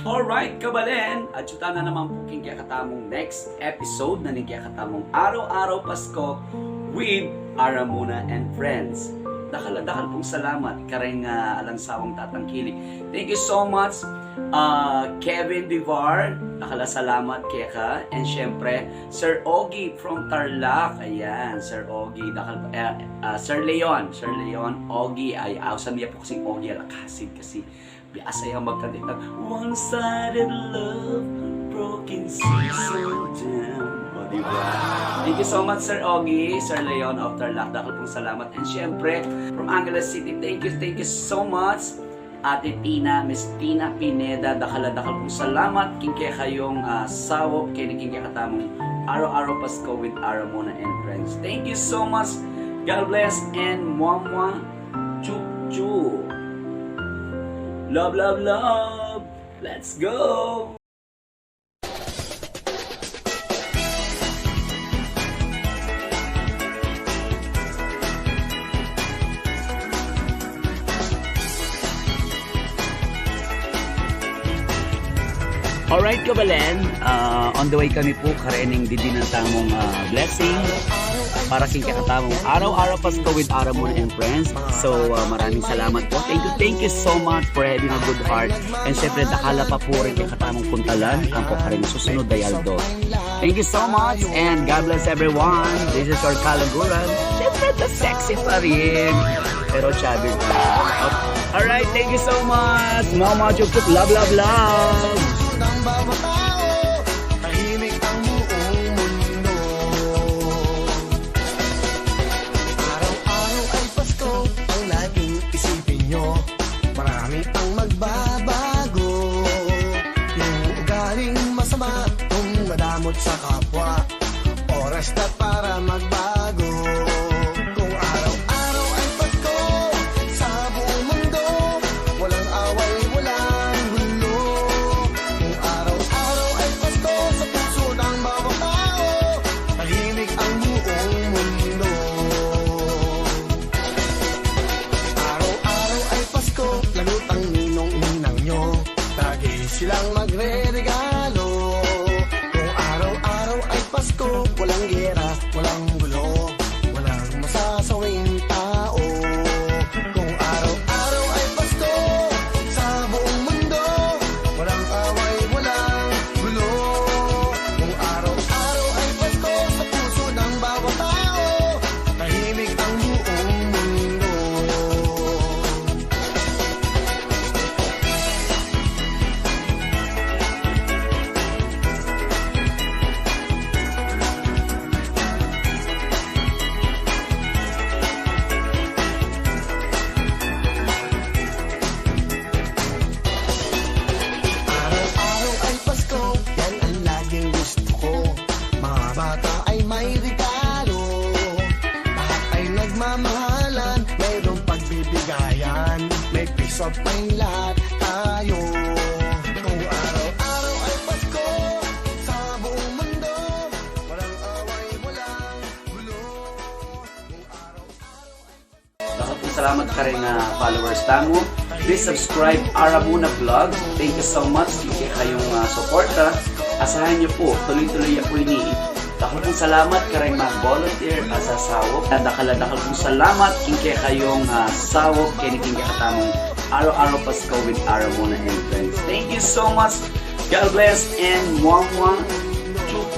Alright, kabalen, at yuta na naman po king kaya katamong next episode na ning kaya katamong Araw-Araw Pasko with Aramuna and Friends. Dakal pong salamat karing alansawang tatangkilik. Thank you so much Kevin Vivar, nakala salamat kaya ka. And syempre Sir Ogie from Tarlac. Ayan, Sir Ogie, Sir Leon, Ogie ay awesome niya po kasing Ogie alakasid kasi biasa yung magkandita. One-sided love, broken season down. O, diba? Thank you so much, Sir Ogie, Sir Leon of Tarlac. Dakal pong salamat. And syempre, from Angeles City, thank you so much. Ate Tina, Miss Tina Pineda, dakal pong salamat. Kingke kayong sawop, kaya katamong Araw-Araw Pasko with Aramuna and Friends. Thank you so much. God bless and mwah, chuk. Love, love, love! Let's go! Alright, kabalen, on the way kami po karening didi ng tamong blessing para king katamong Araw-Araw Pasko with Aramuna and Friends. So maraming salamat po. Thank you so much for having a good heart. And syempre dakala pa po rin kay katamong puntalan ang po karening susunod dayaldo. Thank you so much and God bless everyone. This is our Kalaguran. Syempre the sexy pa rin. Pero chubby pa. Alright, thank you so much. Mama, chuk, love, love, love. Ng bawat tao, tahimik ang buong mundo. Araw-araw ay Pasko, ang laging isipin nyo. Marami ang magbabago. Yung ugaling masama, kung madamot sa kapwa. Oras na para magbago. Kung araw-araw ay Pasko, sa buong mundo, walang away, walang gulo. Araw-araw ay Pasko sa puso ng bawat tao, tahimik ang buong mundo. Araw-araw ay Pasko, lagot ang ninong-ninang nyo, lagi silang magre-regalo. Kung araw-araw ay Pasko, walang gera, walang gulo, walang masasawing tao. Kung araw-araw ay Pasko, sa buong mundo, walang away, walang gulo. Kung araw-araw ay Pasko, sa puso ng bawat tao, tahimik ang buong mundo. Araw-araw ay Pasko, yan ang laging gusto ko. Mga bata ay may regalo, lahat ay nagmamahalan, mayroong pagbibigayan, may peace of mind lahat tayo. Kung araw-araw ay Pasko, sa buong mundo, walang away, walang gulo. Kung araw-araw ay Dakal pong salamat ka rin followers tamo. Please subscribe Aramuna Vlog. Thank you so much. Kaya kayong suporta. Asahan niyo po, tuloy-tuloy po ini. Dakal pong salamat ka rin mag-volunteer sa sawop. Dakal pong salamat kaya kayong sawop. Kaya katamong Araw-Araw Pasko with Aramuna and Friends. Thank you so much. God bless and mwah, chuk.